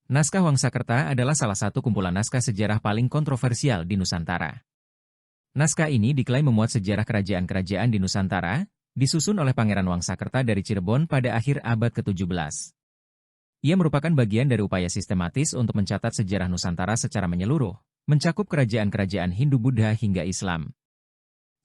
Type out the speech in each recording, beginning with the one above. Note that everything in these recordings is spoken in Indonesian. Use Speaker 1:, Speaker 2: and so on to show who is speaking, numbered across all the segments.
Speaker 1: Naskah Wangsakerta adalah salah satu kumpulan naskah sejarah paling kontroversial di Nusantara. Naskah ini diklaim memuat sejarah kerajaan-kerajaan di Nusantara, disusun oleh Pangeran Wangsakerta dari Cirebon pada akhir abad ke-17. Ia merupakan bagian dari upaya sistematis untuk mencatat sejarah Nusantara secara menyeluruh, mencakup kerajaan-kerajaan Hindu-Buddha hingga Islam.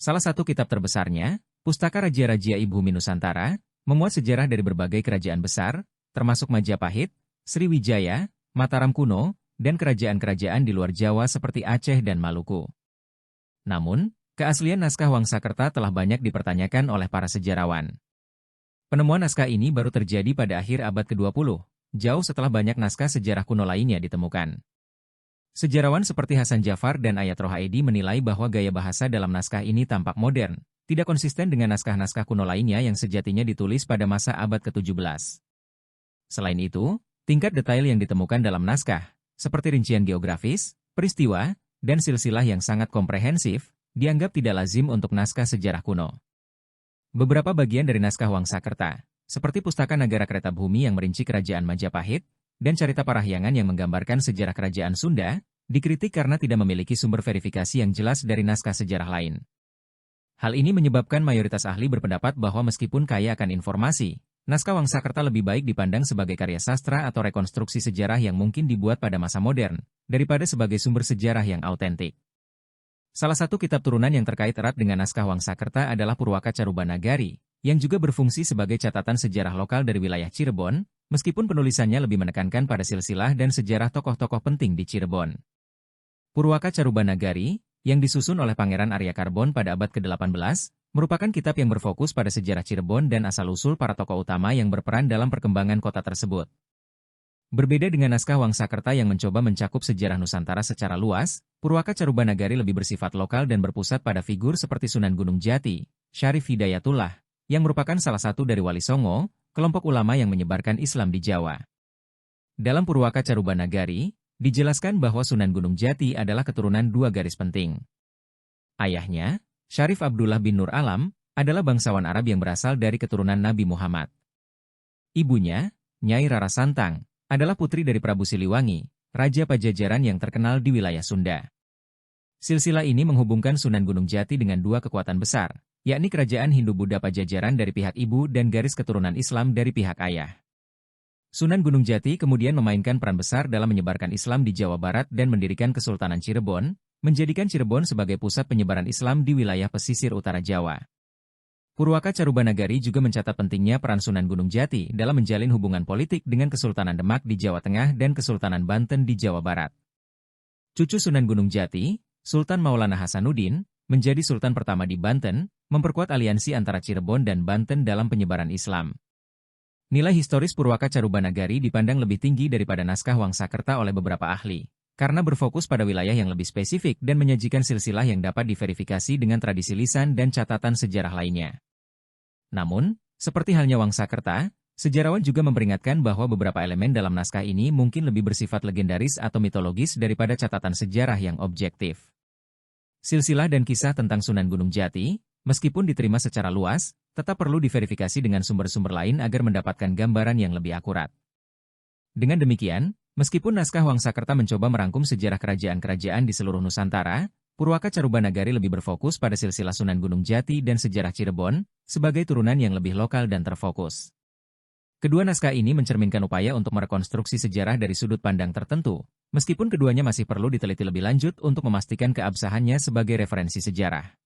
Speaker 1: Salah satu kitab terbesarnya, Pustaka Raja-Raja Bumi Nusantara, memuat sejarah dari berbagai kerajaan besar, termasuk Majapahit, Sriwijaya, Mataram kuno, dan kerajaan-kerajaan di luar Jawa seperti Aceh dan Maluku. Namun, keaslian naskah Wangsakerta telah banyak dipertanyakan oleh para sejarawan. Penemuan naskah ini baru terjadi pada akhir abad ke-20, jauh setelah banyak naskah sejarah kuno lainnya ditemukan. Sejarawan seperti Hasan Jafar dan Ayat Rohaidi menilai bahwa gaya bahasa dalam naskah ini tampak modern, tidak konsisten dengan naskah-naskah kuno lainnya yang sejatinya ditulis pada masa abad ke-17. Selain itu, tingkat detail yang ditemukan dalam naskah, seperti rincian geografis, peristiwa, dan silsilah yang sangat komprehensif, dianggap tidak lazim untuk naskah sejarah kuno. Beberapa bagian dari naskah Wangsakerta, seperti Pustaka Nagara Kereta Bumi yang merinci kerajaan Majapahit, dan Carita Parahyangan yang menggambarkan sejarah kerajaan Sunda, dikritik karena tidak memiliki sumber verifikasi yang jelas dari naskah sejarah lain. Hal ini menyebabkan mayoritas ahli berpendapat bahwa meskipun kaya akan informasi, naskah Wangsakerta lebih baik dipandang sebagai karya sastra atau rekonstruksi sejarah yang mungkin dibuat pada masa modern, daripada sebagai sumber sejarah yang autentik. Salah satu kitab turunan yang terkait erat dengan naskah Wangsakerta adalah Purwaka Carubanagari, yang juga berfungsi sebagai catatan sejarah lokal dari wilayah Cirebon, meskipun penulisannya lebih menekankan pada silsilah dan sejarah tokoh-tokoh penting di Cirebon. Purwaka Carubanagari, yang disusun oleh Pangeran Arya Karbon pada abad ke-18, merupakan kitab yang berfokus pada sejarah Cirebon dan asal-usul para tokoh utama yang berperan dalam perkembangan kota tersebut. Berbeda dengan naskah Wangsakerta yang mencoba mencakup sejarah Nusantara secara luas, Purwaka Carubanagari lebih bersifat lokal dan berpusat pada figur seperti Sunan Gunung Jati, Syarif Hidayatullah, yang merupakan salah satu dari Wali Songo, kelompok ulama yang menyebarkan Islam di Jawa. Dalam Purwaka Carubanagari, dijelaskan bahwa Sunan Gunung Jati adalah keturunan dua garis penting. Ayahnya, Syarif Abdullah bin Nur Alam, adalah bangsawan Arab yang berasal dari keturunan Nabi Muhammad. Ibunya, Nyai Rara Santang, adalah putri dari Prabu Siliwangi, Raja Pajajaran yang terkenal di wilayah Sunda. Silsilah ini menghubungkan Sunan Gunung Jati dengan dua kekuatan besar, yakni kerajaan Hindu-Buddha Pajajaran dari pihak ibu dan garis keturunan Islam dari pihak ayah. Sunan Gunung Jati kemudian memainkan peran besar dalam menyebarkan Islam di Jawa Barat dan mendirikan Kesultanan Cirebon, menjadikan Cirebon sebagai pusat penyebaran Islam di wilayah pesisir utara Jawa. Purwaka Carubanagari juga mencatat pentingnya peran Sunan Gunung Jati dalam menjalin hubungan politik dengan Kesultanan Demak di Jawa Tengah dan Kesultanan Banten di Jawa Barat. Cucu Sunan Gunung Jati, Sultan Maulana Hasanuddin, menjadi sultan pertama di Banten, memperkuat aliansi antara Cirebon dan Banten dalam penyebaran Islam. Nilai historis Purwaka Carubanagari dipandang lebih tinggi daripada naskah Wangsakerta oleh beberapa ahli, karena berfokus pada wilayah yang lebih spesifik dan menyajikan silsilah yang dapat diverifikasi dengan tradisi lisan dan catatan sejarah lainnya. Namun, seperti halnya Wangsakerta, sejarawan juga memperingatkan bahwa beberapa elemen dalam naskah ini mungkin lebih bersifat legendaris atau mitologis daripada catatan sejarah yang objektif. Silsilah dan kisah tentang Sunan Gunung Jati, meskipun diterima secara luas, tetap perlu diverifikasi dengan sumber-sumber lain agar mendapatkan gambaran yang lebih akurat. Dengan demikian, meskipun naskah Wangsakerta mencoba merangkum sejarah kerajaan-kerajaan di seluruh Nusantara, Purwaka Carubanagari lebih berfokus pada silsilah Sunan Gunung Jati dan sejarah Cirebon, sebagai turunan yang lebih lokal dan terfokus. Kedua naskah ini mencerminkan upaya untuk merekonstruksi sejarah dari sudut pandang tertentu, meskipun keduanya masih perlu diteliti lebih lanjut untuk memastikan keabsahannya sebagai referensi sejarah.